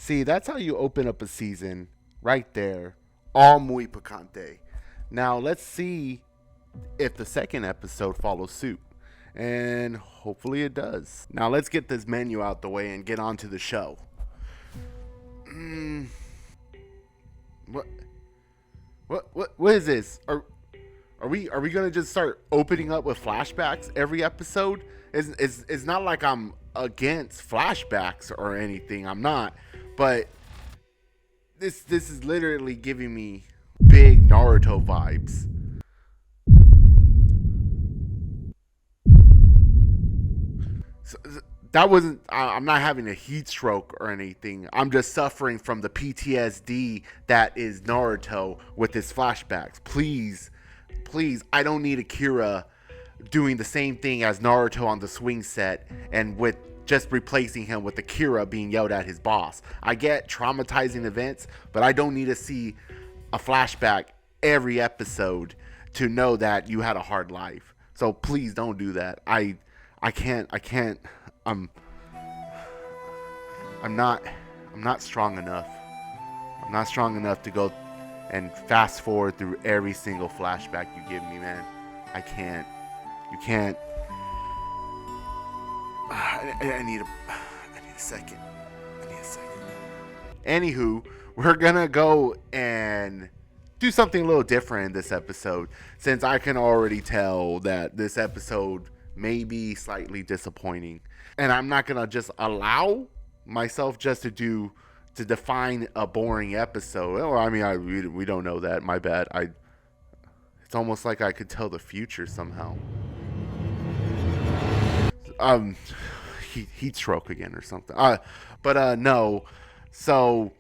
See, that's how you open up a season right there. All muy picante. Now let's see if the second episode follows suit. And hopefully it does. Now let's get this menu out the way and get on to the show. What what is this? Are we gonna just start opening up with flashbacks every episode? It's not like I'm against flashbacks or anything. I'm not, but this is literally giving me big Naruto vibes. So, that wasn't. I'm not having a heat stroke or anything. I'm just suffering from the PTSD that is Naruto with his flashbacks. Please, I don't need Akira doing the same thing as Naruto on the swing set and with just replacing him with Akira being yelled at his boss. I get traumatizing events, but I don't need to see a flashback every episode to know that you had a hard life. So please don't do that. I can't. I'm not strong enough. I'm not strong enough to go and fast forward through every single flashback you give me, man. I can't. You can't. I need a second. Anywho, we're gonna go and do something a little different in this episode, since I can already tell that this episode may be slightly disappointing. And I'm not gonna just allow myself just to define a boring episode. Or I mean, we don't know that. My bad. It's almost like I could tell the future somehow. Heat stroke again or something. But no. So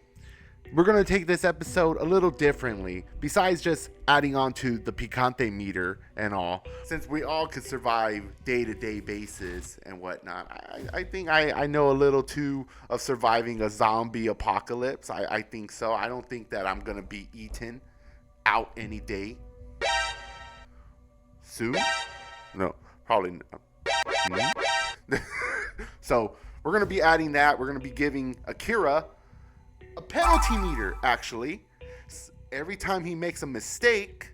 we're gonna take this episode a little differently. Besides just adding on to the Picante meter and all, since we all could survive day-to-day basis and whatnot, I think I know a little too of surviving a zombie apocalypse. I think so. I don't think that I'm gonna be eaten out any day soon. No, probably not. So we're gonna be adding that. We're gonna be giving Akira a penalty meter, actually. Every time he makes a mistake,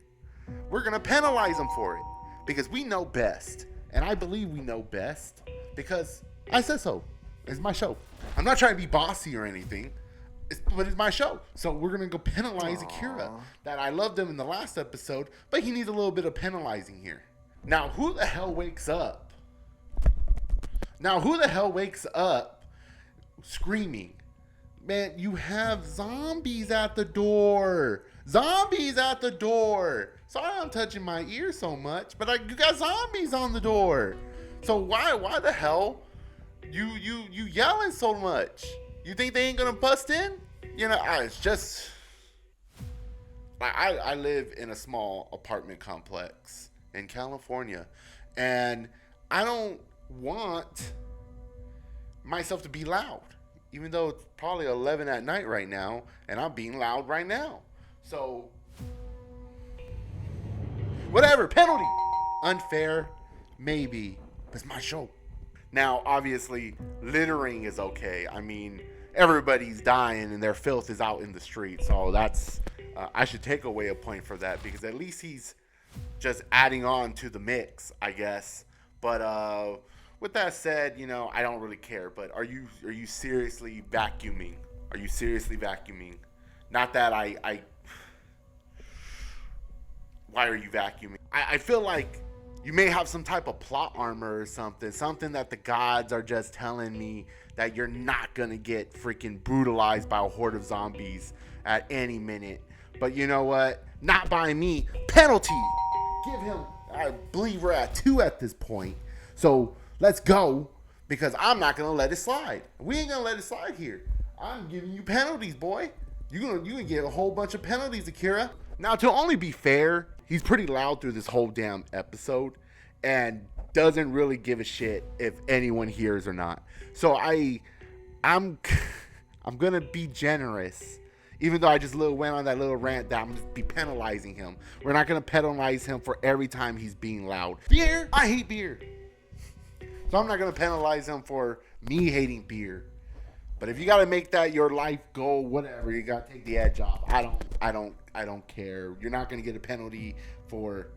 we're going to penalize him for it. Because we know best. And I believe we know best. Because I said so. It's my show. I'm not trying to be bossy or anything. But it's my show. So we're going to go penalize Akira. That I loved him in the last episode. But he needs a little bit of penalizing here. Now, who the hell wakes up screaming? Man, you have zombies at the door. Sorry I'm touching my ear so much, but you got zombies on the door. So why the hell you yelling so much? You think they ain't gonna bust in? You know, it's just I live in a small apartment complex in California, and I don't want myself to be loud. Even though it's probably 11 at night right now, and I'm being loud right now. So, whatever, penalty. Unfair, maybe. It's my show. Now, obviously, littering is okay. I mean, everybody's dying and their filth is out in the street. So that's, I should take away a point for that, because at least he's just adding on to the mix, I guess. But, with that said, you know, I don't really care, but are you seriously vacuuming? Are you seriously vacuuming? Not that I why are you vacuuming? I feel like you may have some type of plot armor or something that the gods are just telling me that you're not gonna get freaking brutalized by a horde of zombies at any minute. But you know what? Not by me. Penalty! Give him, I believe we're at 2 at this point. So let's go, because I'm not gonna let it slide. We ain't gonna let it slide here. I'm giving you penalties, boy. You're gonna get a whole bunch of penalties, Akira. Now, to only be fair, he's pretty loud through this whole damn episode and doesn't really give a shit if anyone hears or not. So I'm gonna be generous. Even though I just went on that little rant that I'm just be penalizing him. We're not gonna penalize him for every time he's being loud. Beer, I hate beer. So I'm not going to penalize him for me hating beer. But if you got to make that your life goal, whatever, you got to take the edge off. I don't care. You're not going to get a penalty for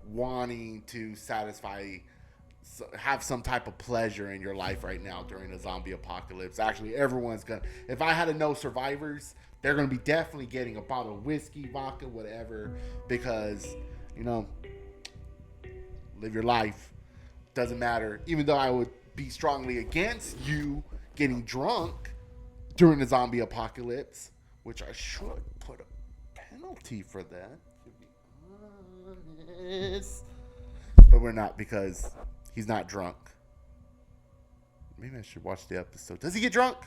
wanting to have some type of pleasure in your life right now during a zombie apocalypse. Actually, everyone's gonna. If I had to know survivors, they're gonna be definitely getting a bottle of whiskey, vodka, whatever, because live your life. Doesn't matter. Even though I would be strongly against you getting drunk during the zombie apocalypse, which I should put a penalty for that, to be honest. But we're not, because he's not drunk. Maybe I should watch the episode. Does he get drunk?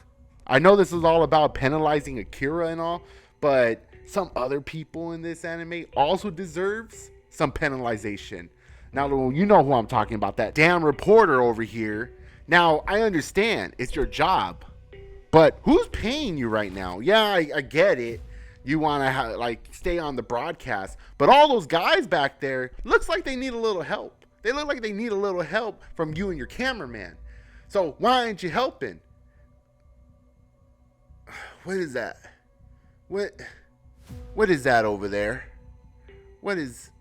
I know this is all about penalizing Akira and all, but some other people in this anime also deserves some penalization. Now, you know who I'm talking about, that damn reporter over here. Now, I understand it's your job, but who's paying you right now? Yeah, I get it. You want to stay on the broadcast, but all those guys back there looks like they need a little help. They look like they need a little help from you and your cameraman. So why aren't you helping? What is that? What is that over there? What is?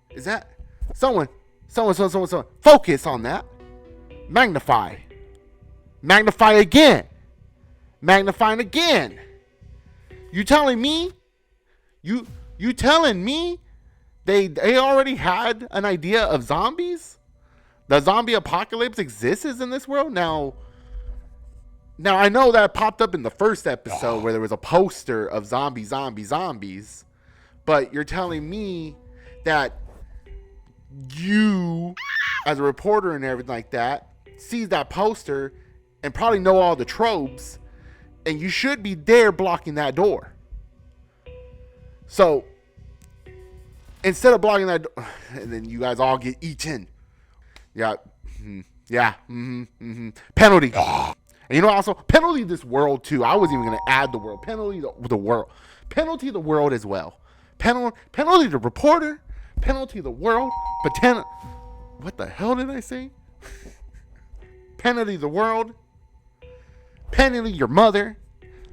Is that someone? Focus on that. Magnify again. Magnifying again. You telling me? You telling me they already had an idea of zombies? The zombie apocalypse exists in this world now. Now I know that popped up in the first episode where there was a poster of zombies. But you're telling me that you, as a reporter and everything like that, sees that poster and probably know all the tropes, and you should be there blocking that door. So instead of blocking that door, and then you guys all get eaten. Penalty. And also penalty this world too. I was even going to add the world. Penalty the world. Penalty the world as well. Penalty the reporter. Penalty the world. What the hell did I say? Penalty the world. Penalty your mother.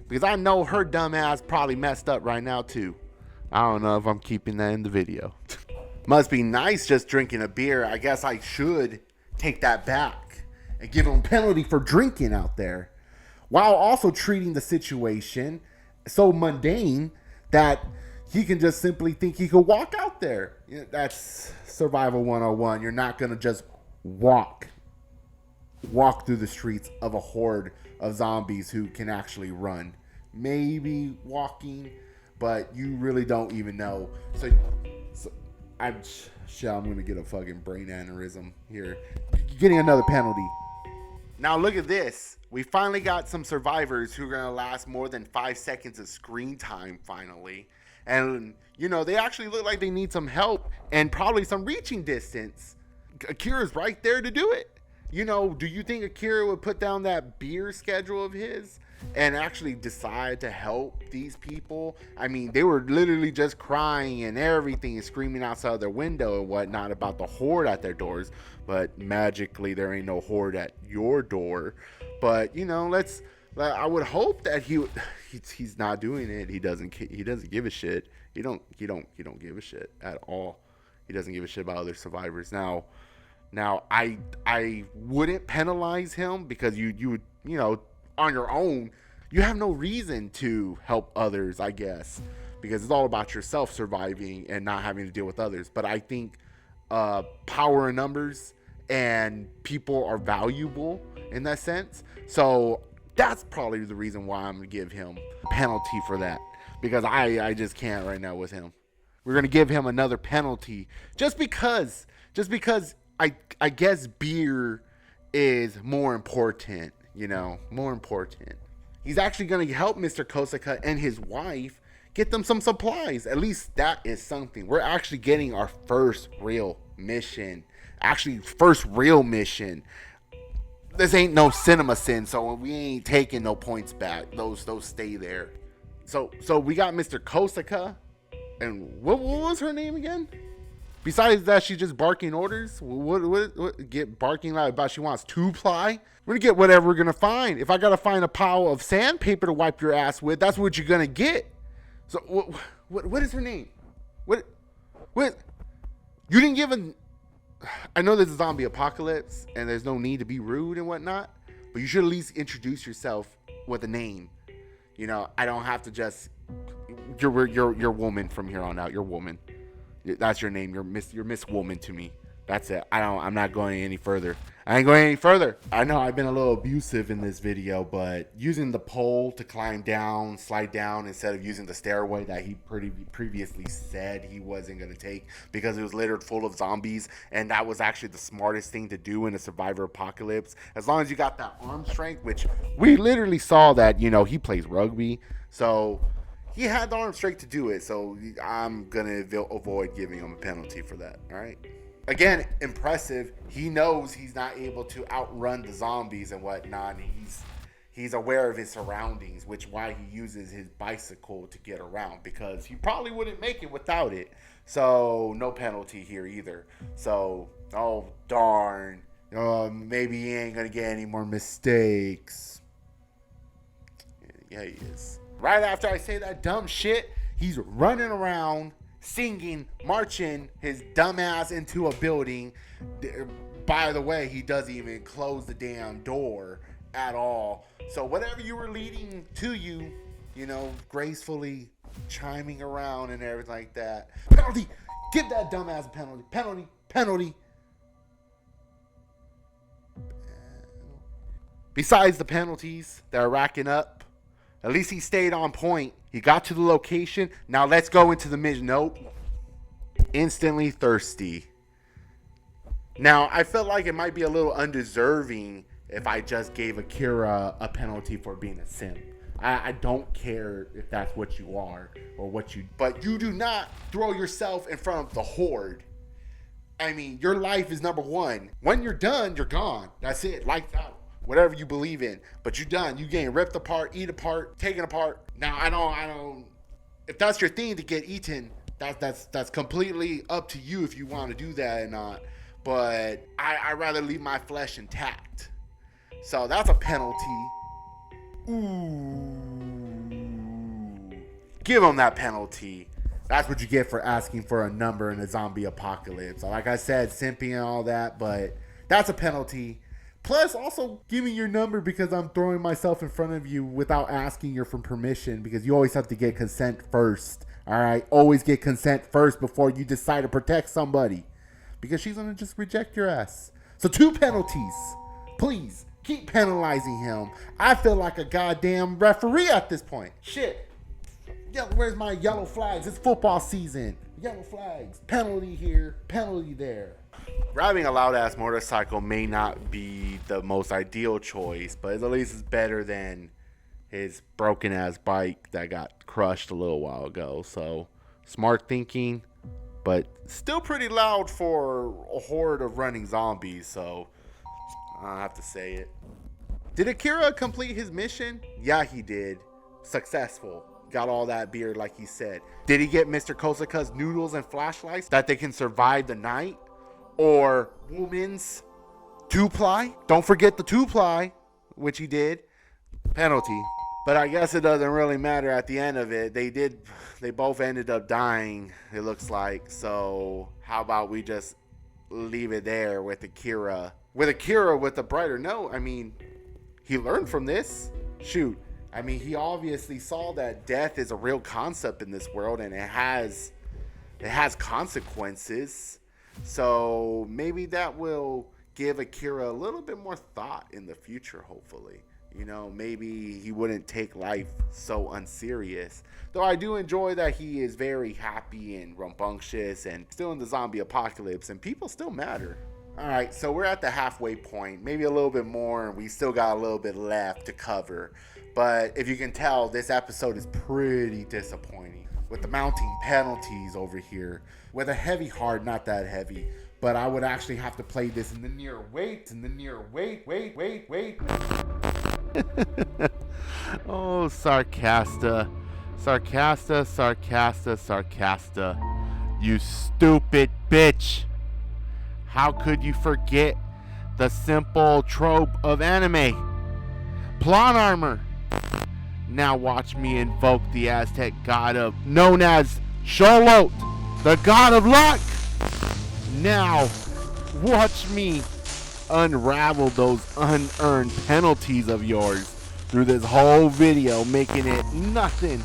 Because I know her dumb ass probably messed up right now too. I don't know if I'm keeping that in the video. Must be nice just drinking a beer. I guess I should take that back and give him a penalty for drinking out there, while also treating the situation so mundane that he can just simply think he could walk out there. That's survival 101. You're not going to just walk through the streets of a horde of zombies who can actually run. Maybe walking, but you really don't even know. So I'm going to get a fucking brain aneurysm here. Getting another penalty. Now look at this. We finally got some survivors who are going to last more than 5 seconds of screen time finally. And, they actually look like they need some help and probably some reaching distance. Akira's right there to do it. Do you think Akira would put down that beer schedule of his and actually decide to help these people? I mean, they were literally just crying and everything and screaming outside their window and whatnot about the horde at their doors. But magically, there ain't no horde at your door. But, I would hope that he's not doing it. He doesn't give a shit. He don't give a shit at all. He doesn't give a shit about other survivors. Now I wouldn't penalize him because you would, on your own, you have no reason to help others, I guess, because it's all about yourself surviving and not having to deal with others. But I think power in numbers and people are valuable in that sense. So that's probably the reason why I'm going to give him a penalty for that, because I just can't right now with him. We're going to give him another penalty just because I guess beer is more important, more important. He's actually going to help Mr. Kosaka and his wife get them some supplies. At least that is something. We're actually getting our first real mission. This ain't no cinema sin, so we ain't taking no points back. Those stay there. So we got Mr. Kosaka, and what was her name again? Besides that, she's just barking orders. What get barking like about she wants 2-ply? We're gonna get whatever we're gonna find. If I gotta find a pile of sandpaper to wipe your ass with, that's what you're gonna get. So what is her name? What you didn't give a. I know there's a zombie apocalypse and there's no need to be rude and whatnot, but you should at least introduce yourself with a name. You know, I don't have to just. You're woman from here on out. You're woman. That's your name. You're Miss Woman to me. That's it. I'm not going any further. I ain't going any further. I know I've been a little abusive in this video, but using the pole to climb down, slide down, instead of using the stairway that he previously said he wasn't going to take because it was littered full of zombies, and that was actually the smartest thing to do in a survivor apocalypse. As long as you got that arm strength, which we literally saw that, you know, he plays rugby, so he had the arm strength to do it, so I'm going to avoid giving him a penalty for that, all right? Again, impressive. He knows he's not able to outrun the zombies and whatnot. He's aware of his surroundings, which why he uses his bicycle to get around, because he probably wouldn't make it without it. So no penalty here either. So, oh darn. Maybe he ain't going to get any more mistakes. Yeah, he is. Right after I say that dumb shit, he's running around singing, marching his dumbass into a building. By the way, he doesn't even close the damn door at all. So whatever you were leading to you know, gracefully chiming around and everything like that. Penalty! Give that dumbass a penalty. Penalty! Penalty! Besides the penalties that are racking up, at least he stayed on point. He got to the location. Now let's go into the mission. Nope. Instantly thirsty. Now, I felt like it might be a little undeserving if I just gave Akira a penalty for being a simp. I don't care if that's what you are or what you... But you do not throw yourself in front of the horde. I mean, your life is number one. When you're done, you're gone. That's it. Lights out. Whatever you believe in, but you're done. You getting ripped apart, eat apart, taken apart. Now I don't. If that's your thing to get eaten, that's completely up to you if you want to do that or not. But I rather leave my flesh intact. So that's a penalty. Ooh, give him that penalty. That's what you get for asking for a number in a zombie apocalypse. Like I said, simping and all that, but that's a penalty. Plus, also give me your number because I'm throwing myself in front of you without asking you for permission, because you always have to get consent first. All right? Always get consent first before you decide to protect somebody, because she's going to just reject your ass. So 2 penalties. Please, keep penalizing him. I feel like a goddamn referee at this point. Shit. Where's my yellow flags? It's football season. Yellow flags. Penalty here. Penalty there. Driving a loud-ass motorcycle may not be the most ideal choice, but at least it's better than his broken-ass bike that got crushed a little while ago. So, smart thinking, but still pretty loud for a horde of running zombies, so I have to say it. Did Akira complete his mission? Yeah, he did. Successful. Got all that beer like he said. Did he get Mr. Kosaka's noodles and flashlights that they can survive the night? Or woman's 2-ply? Don't forget the 2-ply, which he did. Penalty. But I guess it doesn't really matter at the end of it. They both ended up dying, it looks like. So how about we just leave it there with Akira? With Akira with a brighter note. I mean, he learned from this. Shoot. I mean, he obviously saw that death is a real concept in this world, and it has consequences. So maybe that will give Akira a little bit more thought in the future, hopefully. You know, maybe he wouldn't take life so unserious. Though I do enjoy that he is very happy and rambunctious and still in the zombie apocalypse, and people still matter. Alright, so we're at the halfway point, maybe a little bit more, and we still got a little bit left to cover. But if you can tell, this episode is pretty disappointing, with the mounting penalties over here, with a heavy heart, not that heavy, but I would actually have to play this in the near wait. Oh, Sarcasta. You stupid bitch. How could you forget the simple trope of anime? Plot armor. Now watch me invoke the Aztec god known as Xolotl, the god of luck. Now watch me unravel those unearned penalties of yours through this whole video, making it nothing.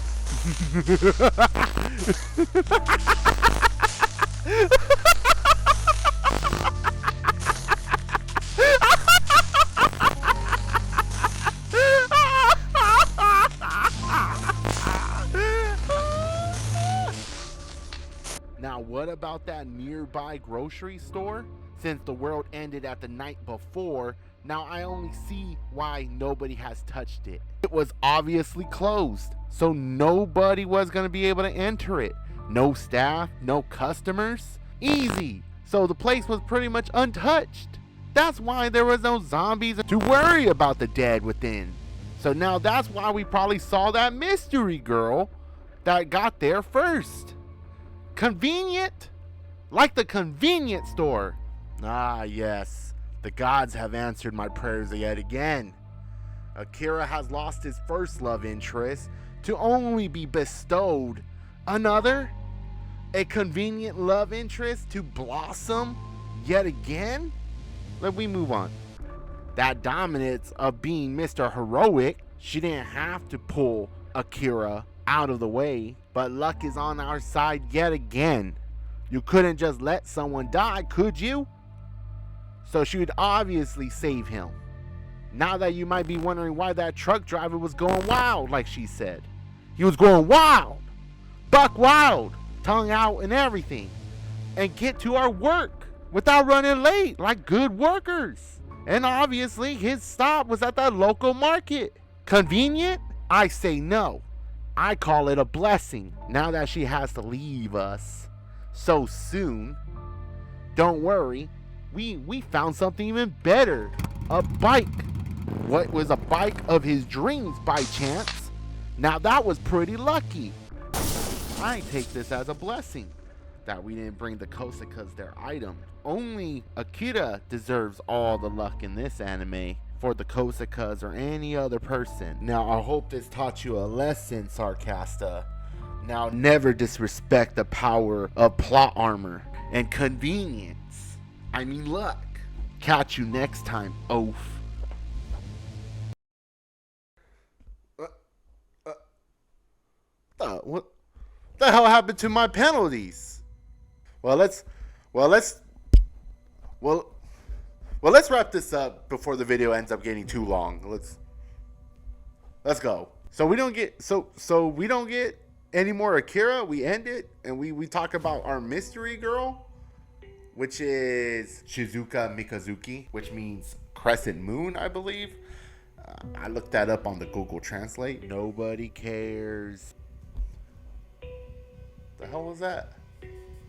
Now, what about that nearby grocery store? Since the world ended at the night before, now I only see why nobody has touched it. It was obviously closed, so nobody was going to be able to enter it. No staff, no customers. Easy. So the place was pretty much untouched. That's why there was no zombies to worry about the dead within. So now that's why we probably saw that mystery girl that got there first. Convenient? Like the convenience store. Ah, yes. The gods have answered my prayers yet again. Akira has lost his first love interest to only be bestowed another, a convenient love interest to blossom yet again. Let me move on. That dominance of being Mr. Heroic, she didn't have to pull Akira out of the way, but luck is on our side yet again. You couldn't just let someone die, could you? So she would obviously save him. Now that you might be wondering why that truck driver was going wild, like she said. He was going wild, buck wild, tongue out and everything, and get to our work without running late like good workers. And obviously his stop was at that local market. Convenient? I say no. I call it a blessing now that she has to leave us so soon. Don't worry, we found something even better. A bike. What was a bike of his dreams by chance? Now that was pretty lucky. I take this as a blessing that we didn't bring the Kosakas their item. Only Akira deserves all the luck in this anime for the Kosakas or any other person. Now I hope this taught you a lesson, Sarcasta. Now never disrespect the power of plot armor and convenience. I mean luck. Catch you next time, oaf. What the hell happened to my penalties? Well, let's wrap this up before the video ends up getting too long. Let's go. So we don't get any more Akira. We end it and we talk about our mystery girl, which is Shizuka Mikazuki, which means crescent moon, I believe. I looked that up on the Google Translate. Nobody cares. The hell was that?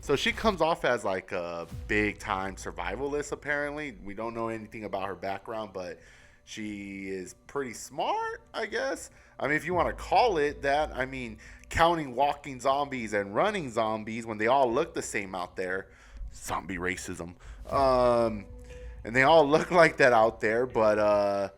So she comes off as like a big time survivalist, apparently. We don't know anything about her background, but she is pretty smart, I guess. I mean, if you want to call it that. I mean, counting walking zombies and running zombies when they all look the same out there. Zombie racism. And they all look like that out there, but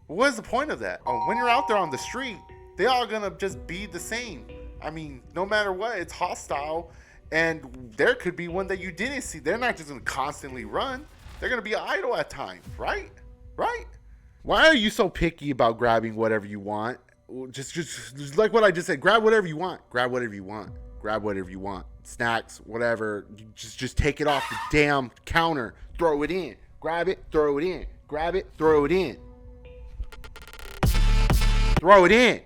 what is the point of that? Oh, when you're out there on the street, they all gonna just be the same. I mean, no matter what, it's hostile. And there could be one that you didn't see. They're not just going to constantly run. They're going to be idle at times, right? Right? Why are you so picky about grabbing whatever you want? Just like what I just said. Grab whatever you want. Grab whatever you want. Grab whatever you want. Snacks, whatever. Just take it off the damn counter. Throw it in. Grab it, throw it in. Grab it, throw it in. Throw it in.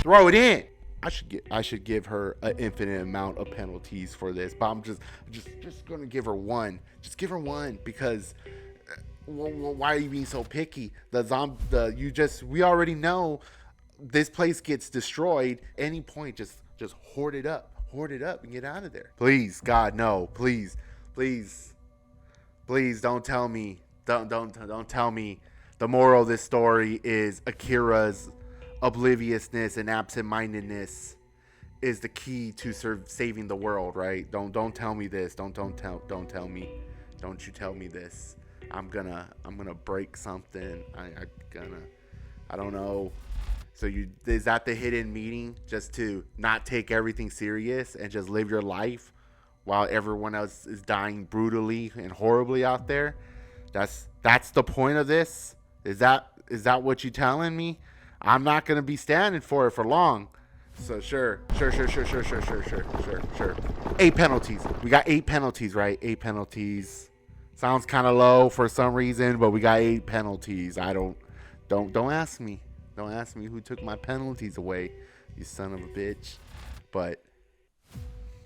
Throw it in. I should give her an infinite amount of penalties for this, but I'm just gonna give her one. Just give her one because why are you being so picky? We already know this place gets destroyed any point. Just hoard it up and get out of there. Please, God, no, please, don't tell me. Don't tell me the moral of this story is Akira's obliviousness and absent-mindedness is the key to saving the world, right? Don't tell me this. Don't tell me. Don't you tell me this. I'm gonna break something. I don't know. So is that the hidden meaning? Just to not take everything serious and just live your life while everyone else is dying brutally and horribly out there? That's the point of this? Is that what you telling me? I'm not gonna be standing for it for long. So sure. 8 penalties. We got 8 penalties, right? 8 penalties. Sounds kind of low for some reason, but we got 8 penalties. Don't ask me. Don't ask me who took my penalties away, you son of a bitch. But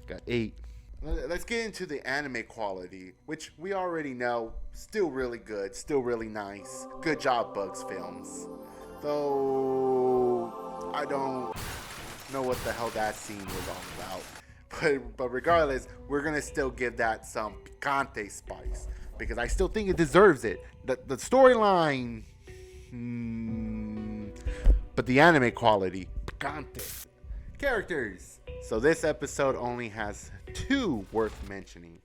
got 8. Let's get into the anime quality, which we already know, still really good, still really nice. Good job, Bugs Films. Though I don't know what the hell that scene was all about. But regardless, we're gonna still give that some picante spice because I still think it deserves it. The storyline, but the anime quality, picante. Characters. So this episode only has 2 worth mentioning,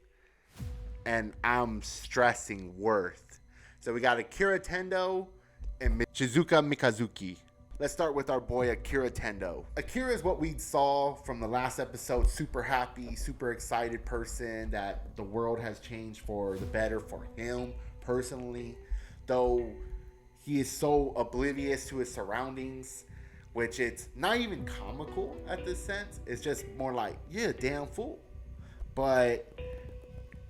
and I'm stressing worth. So we got Akira Tendo and Shizuka Mikazuki. Let's start with our boy Akira Tendo. Akira is what we saw from the last episode. Super happy, super excited person that the world has changed for the better for him personally. Though he is so oblivious to his surroundings, which it's not even comical at this sense. It's just more like, yeah, damn fool. But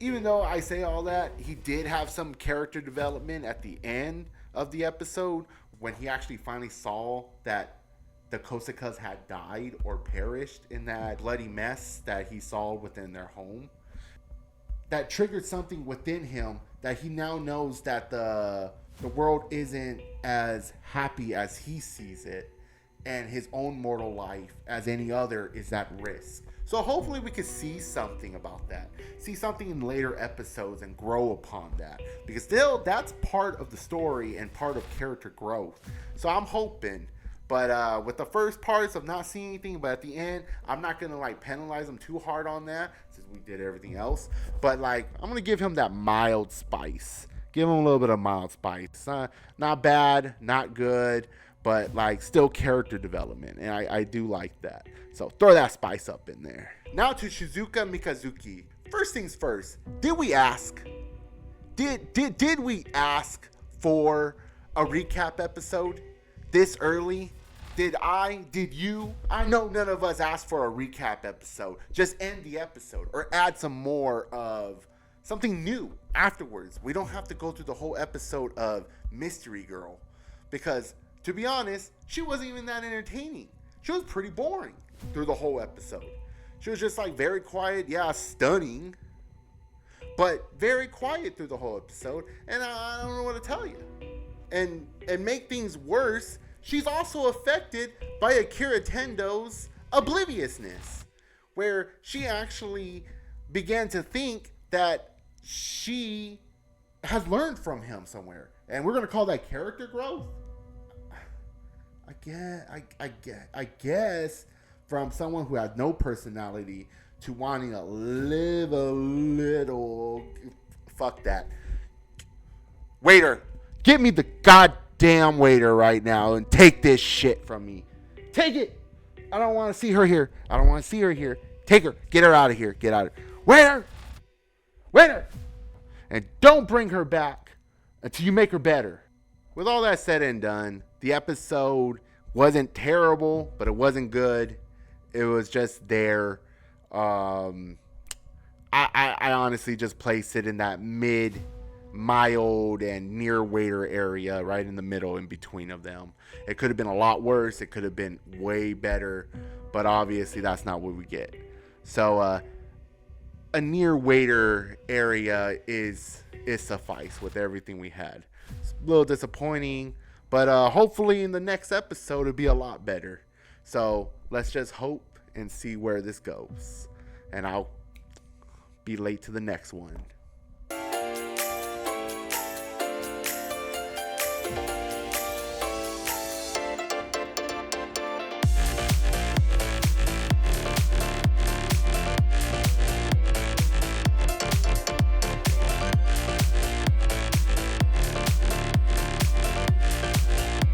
even though I say all that, he did have some character development at the end of the episode when he actually finally saw that the Kosakas had died or perished in that bloody mess that he saw within their home. That triggered something within him that he now knows that the world isn't as happy as he sees it, and his own mortal life as any other is at risk. So hopefully we can see something about that. See something in later episodes and grow upon that. Because still, that's part of the story and part of character growth. So I'm hoping. But with the first parts of not seeing anything, but at the end, I'm not going to penalize him too hard on that since we did everything else. But I'm going to give him that mild spice. Give him a little bit of mild spice. Not bad, not good, but still character development, and I do like that. So throw that spice up in there. Now to Shizuka Mikazuki. First things first, did we ask? Did we ask for a recap episode this early? Did you? I know none of us asked for a recap episode. Just end the episode or add some more of something new afterwards. We don't have to go through the whole episode of Mystery Girl because, to be honest, she wasn't even that entertaining. She was pretty boring through the whole episode. She was just very quiet, yeah, stunning, but very quiet through the whole episode, and I don't know what to tell you. And make things worse, she's also affected by Akira Tendo's obliviousness, where she actually began to think that she has learned from him somewhere, and we're going to call that character growth. I guess from someone who had no personality to wanting to live a little. Fuck that. Waiter, get me the goddamn waiter right now and take this shit from me. Take it. I don't want to see her here. Take her. Get her out of here. Get out of here. Waiter. And don't bring her back until you make her better. With all that said and done, the episode wasn't terrible, but it wasn't good. It was just there. I honestly just placed it in that mild and near waiter area, right in the middle in between of them. It could have been a lot worse. It could have been way better, but obviously that's not what we get. So a near waiter area is suffice with everything we had. It's a little disappointing, but hopefully in the next episode it'll be a lot better. So let's just hope and see where this goes. And I'll be late to the next one.